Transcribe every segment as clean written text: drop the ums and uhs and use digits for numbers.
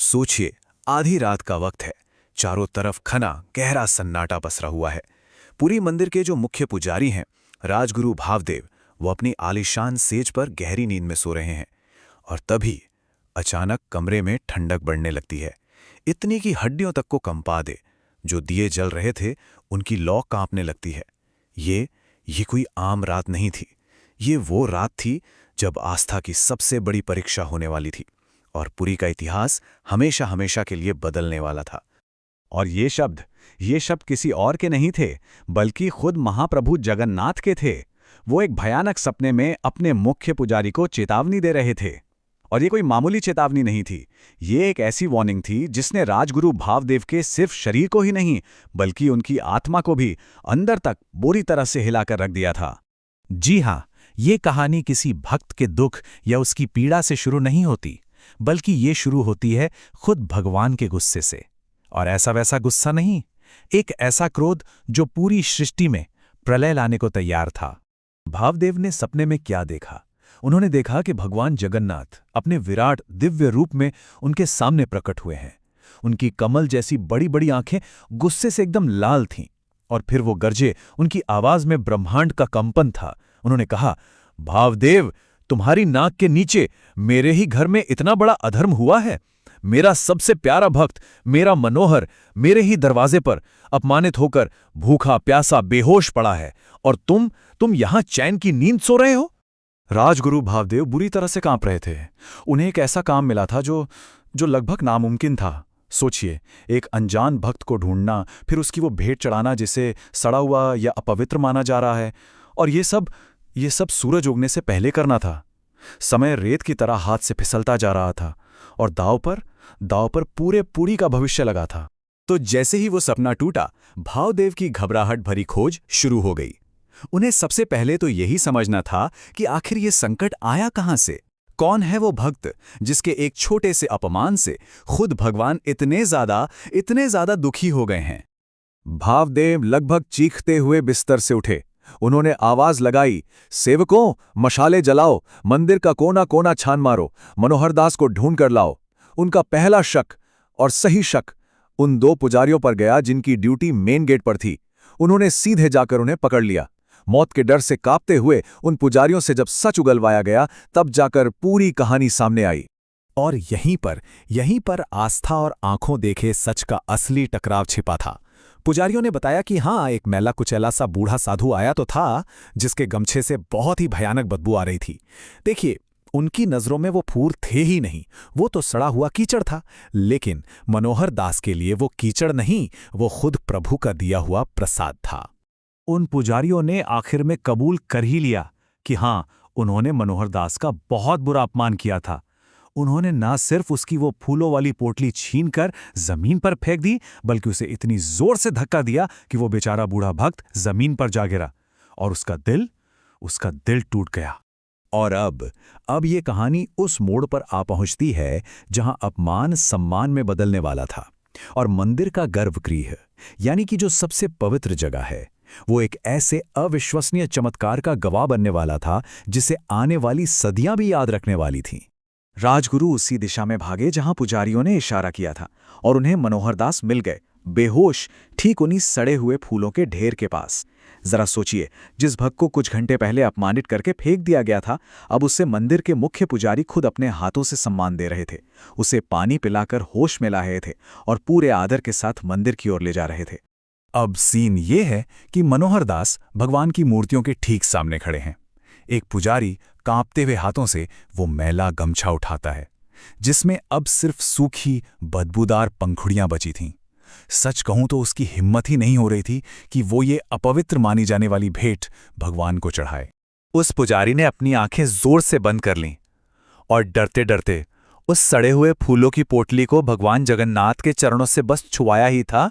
सोचिए, आधी रात का वक्त है। चारों तरफ घना गहरा सन्नाटा पसरा हुआ है। पुरी मंदिर के जो मुख्य पुजारी हैं, राजगुरु भावदेव, वो अपनी आलीशान सेज पर गहरी नींद में सो रहे हैं। और तभी अचानक कमरे में ठंडक बढ़ने लगती है, इतनी कि हड्डियों तक को कंपा दे। जो दिए जल रहे थे, उनकी लौ कांपने लगती है। ये कोई आम रात नहीं थी। ये वो रात थी जब आस्था की सबसे बड़ी परीक्षा होने वाली थी और पुरी का इतिहास हमेशा हमेशा के लिए बदलने वाला था। और ये शब्द किसी और के नहीं थे, बल्कि खुद महाप्रभु जगन्नाथ के थे। वो एक भयानक सपने में अपने मुख्य पुजारी को चेतावनी दे रहे थे। और ये कोई मामूली चेतावनी नहीं थी। ये एक ऐसी वार्निंग थी जिसने राजगुरु भावदेव के सिर्फ शरीर को ही नहीं, बल्कि उनकी आत्मा को भी अंदर तक बुरी तरह से हिलाकर रख दिया था। जी हाँ, ये कहानी किसी भक्त के दुख या उसकी पीड़ा से शुरू नहीं होती, बल्कि ये शुरू होती है खुद भगवान के गुस्से से। और ऐसा वैसा गुस्सा नहीं, एक ऐसा क्रोध जो पूरी सृष्टि में प्रलय लाने को तैयार था। भावदेव ने सपने में क्या देखा? उन्होंने देखा कि भगवान जगन्नाथ अपने विराट दिव्य रूप में उनके सामने प्रकट हुए हैं। उनकी कमल जैसी बड़ी बड़ी आंखें गुस्से से एकदम लाल थीं। और फिर वो गरजे, उनकी आवाज में ब्रह्मांड का कंपन था। उन्होंने कहा, भावदेव, तुम्हारी नाक के नीचे मेरे ही घर में इतना बड़ा अधर्म हुआ है। मेरा सबसे प्यारा भक्त, मेरा मनोहर, मेरे ही दरवाजे पर अपमानित होकर भूखा प्यासा बेहोश पड़ा है, और तुम यहां चैन की नींद सो रहे हो। राजगुरु भावदेव बुरी तरह से कांप रहे थे। उन्हें एक ऐसा काम मिला था जो लगभग नामुमकिन था। सोचिए, एक अनजान भक्त को ढूंढना, फिर उसकी वो भेंट चढ़ाना जिसे सड़ा हुआ या अपवित्र माना जा रहा है, और ये सब सूरज उगने से पहले करना था। समय रेत की तरह हाथ से फिसलता जा रहा था और दांव पर पूरे पुरी का भविष्य लगा था। तो जैसे ही वो सपना टूटा, भावदेव की घबराहट भरी खोज शुरू हो गई। उन्हें सबसे पहले तो यही समझना था कि आखिर ये संकट आया कहां से। कौन है वो भक्त जिसके एक छोटे से अपमान से खुद भगवान इतने ज्यादा दुखी हो गए हैं। भावदेव लगभग चीखते हुए बिस्तर से उठे। उन्होंने आवाज लगाई, सेवकों, मशाले जलाओ, मंदिर का कोना कोना छान मारो, मनोहर दास को ढूंढ कर लाओ। उनका पहला शक, और सही शक, उन दो पुजारियों पर गया जिनकी ड्यूटी मेन गेट पर थी। उन्होंने सीधे जाकर उन्हें पकड़ लिया। मौत के डर से कांपते हुए उन पुजारियों से जब सच उगलवाया गया, तब जाकर पूरी कहानी सामने आई। और यहीं पर आस्था और आंखों देखे सच का असली टकराव छिपा था। पुजारियों ने बताया कि हाँ, एक मैला कुचैला सा बूढ़ा साधु आया तो था, जिसके गमछे से बहुत ही भयानक बदबू आ रही थी। देखिए, उनकी नजरों में वो फूर थे ही नहीं, वो तो सड़ा हुआ कीचड़ था। लेकिन मनोहर दास के लिए वो कीचड़ नहीं, वो खुद प्रभु का दिया हुआ प्रसाद था। उन पुजारियों ने आखिर में कबूल कर ही लिया कि हाँ, उन्होंने मनोहर दास का बहुत बुरा अपमान किया था। उन्होंने ना सिर्फ उसकी वो फूलों वाली पोटली छीनकर जमीन पर फेंक दी, बल्कि उसे इतनी जोर से धक्का दिया कि वो बेचारा बूढ़ा भक्त जमीन पर जा गिरा और उसका दिल टूट गया। और अब ये कहानी उस मोड़ पर आ पहुंचती है जहां अपमान सम्मान में बदलने वाला था, और मंदिर का गर्भगृह, यानी कि जो सबसे पवित्र जगह है, वो एक ऐसे अविश्वसनीय चमत्कार का गवाह बनने वाला था जिसे आने वाली सदियां भी याद रखने वाली थीं। राजगुरु उसी दिशा में भागे जहां पुजारियों ने इशारा किया था, और उन्हें मनोहर दास मिल गए, बेहोश, ठीक उन्हीं सड़े हुए फूलों के ढेर के पास। जरा सोचिए, जिस भक्त को कुछ घंटे पहले अपमानित करके फेंक दिया गया था, अब उससे मंदिर के मुख्य पुजारी खुद अपने हाथों से सम्मान दे रहे थे, उसे पानी पिलाकर होश में ला रहे थे और पूरे आदर के साथ मंदिर की ओर ले जा रहे थे। अब सीन ये है कि मनोहर दास भगवान की मूर्तियों के ठीक सामने खड़े हैं। एक पुजारी कांपते हुए हाथों से वो मैला गमछा उठाता है, जिसमें अब सिर्फ सूखी बदबूदार पंखुड़ियां बची थीं। सच कहूं तो उसकी हिम्मत ही नहीं हो रही थी कि वो ये अपवित्र मानी जाने वाली भेंट भगवान को चढ़ाए। उस पुजारी ने अपनी आंखें जोर से बंद कर लीं और डरते डरते उस सड़े हुए फूलों की पोटली को भगवान जगन्नाथ के चरणों से बस छुआया ही था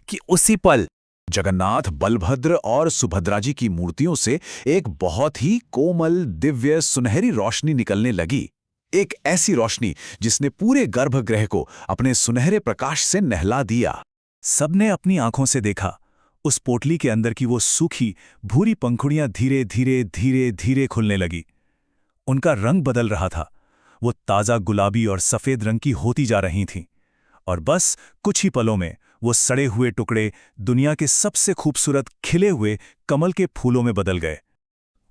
कि उसी पल जगन्नाथ, बलभद्र और सुभद्रा जी की मूर्तियों से एक बहुत ही कोमल, दिव्य, सुनहरी रोशनी निकलने लगी। एक ऐसी रोशनी जिसने पूरे गर्भगृह को अपने सुनहरे प्रकाश से नहला दिया। सबने अपनी आंखों से देखा, उस पोटली के अंदर की वो सूखी भूरी पंखुड़ियां धीरे धीरे धीरे धीरे खुलने लगी। उनका रंग बदल रहा था, वो ताज़ा गुलाबी और सफ़ेद रंग की होती जा रही थीं। और बस कुछ ही पलों में वो सड़े हुए टुकड़े दुनिया के सबसे खूबसूरत खिले हुए कमल के फूलों में बदल गए।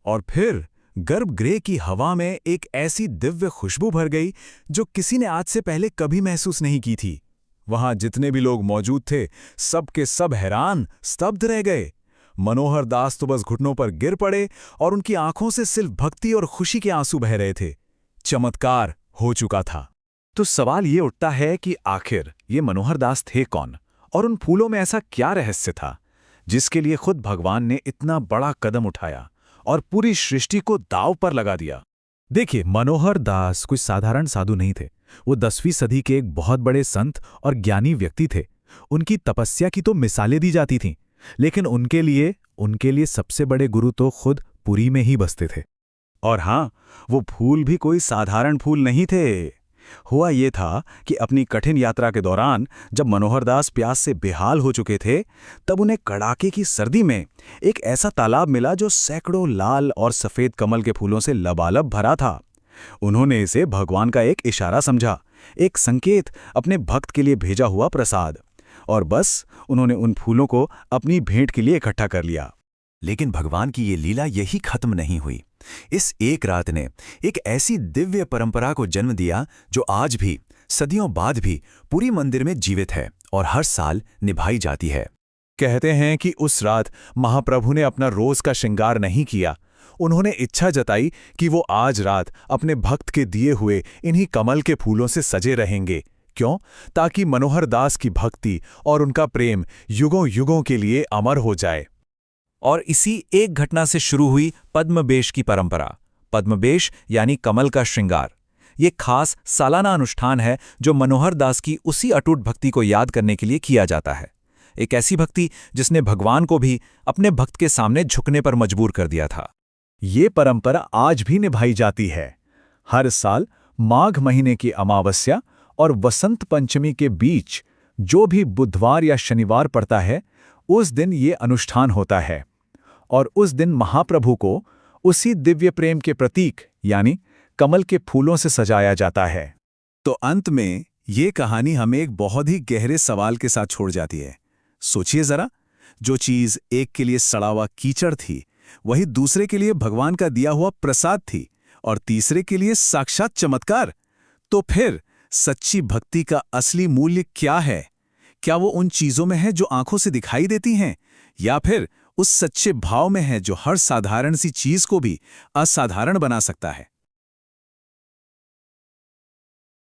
और फिर गर्भगृह की हवा में एक ऐसी दिव्य खुशबू भर गई जो किसी ने आज से पहले कभी महसूस नहीं की थी। वहां जितने भी लोग मौजूद थे, सब के सब हैरान, स्तब्ध रह गए। मनोहर दास तो बस घुटनों पर गिर पड़े और उनकी आंखों से सिर्फ भक्ति और खुशी के आंसू बह रहे थे। चमत्कार हो चुका था। तो सवाल ये उठता है कि आखिर ये मनोहर दास थे कौन, और उन फूलों में ऐसा क्या रहस्य था जिसके लिए खुद भगवान ने इतना बड़ा कदम उठाया और पूरी सृष्टि को दांव पर लगा दिया। देखिए, मनोहर दास कोई साधारण साधु नहीं थे। वो 10वीं सदी के एक बहुत बड़े संत और ज्ञानी व्यक्ति थे। उनकी तपस्या की तो मिसालें दी जाती थीं, लेकिन उनके लिए सबसे बड़े गुरु तो खुद पुरी में ही बसते थे। और हाँ, वो फूल भी कोई साधारण फूल नहीं थे। हुआ ये था कि अपनी कठिन यात्रा के दौरान जब मनोहर दास प्यास से बेहाल हो चुके थे, तब उन्हें कड़ाके की सर्दी में एक ऐसा तालाब मिला जो सैकड़ों लाल और सफ़ेद कमल के फूलों से लबालब भरा था। उन्होंने इसे भगवान का एक इशारा समझा, एक संकेत, अपने भक्त के लिए भेजा हुआ प्रसाद, और बस उन्होंने उन फूलों को अपनी भेंट के लिए इकट्ठा कर लिया। लेकिन भगवान की ये लीला यही खत्म नहीं हुई। इस एक रात ने एक ऐसी दिव्य परंपरा को जन्म दिया जो आज भी, सदियों बाद भी पुरी मंदिर में जीवित है और हर साल निभाई जाती है। कहते हैं कि उस रात महाप्रभु ने अपना रोज का श्रृंगार नहीं किया। उन्होंने इच्छा जताई कि वो आज रात अपने भक्त के दिए हुए इन्हीं कमल के फूलों से सजे रहेंगे। क्यों? ताकि मनोहर दास की भक्ति और उनका प्रेम युगों युगों के लिए अमर हो जाए। और इसी एक घटना से शुरू हुई पद्मवेश की परंपरा। पद्मवेश यानी कमल का श्रृंगार। ये खास सालाना अनुष्ठान है जो मनोहर दास की उसी अटूट भक्ति को याद करने के लिए किया जाता है। एक ऐसी भक्ति जिसने भगवान को भी अपने भक्त के सामने झुकने पर मजबूर कर दिया था। ये परंपरा आज भी निभाई जाती है। हर साल माघ महीने की अमावस्या और वसंत पंचमी के बीच जो भी बुधवार या शनिवार पड़ता है, उस दिन ये अनुष्ठान होता है और उस दिन महाप्रभु को उसी दिव्य प्रेम के प्रतीक यानी कमल के फूलों से सजाया जाता है। तो अंत में ये कहानी हमें एक बहुत ही गहरे सवाल के साथ छोड़ जाती है। सोचिए जरा, जो चीज एक के लिए सड़ा हुआ कीचड़ थी, वही दूसरे के लिए भगवान का दिया हुआ प्रसाद थी और तीसरे के लिए साक्षात चमत्कार। तो फिर सच्ची भक्ति का असली मूल्य क्या है? क्या वो उन चीजों में है जो आंखों से दिखाई देती हैं, या फिर उस सच्चे भाव में है जो हर साधारण सी चीज को भी असाधारण बना सकता है?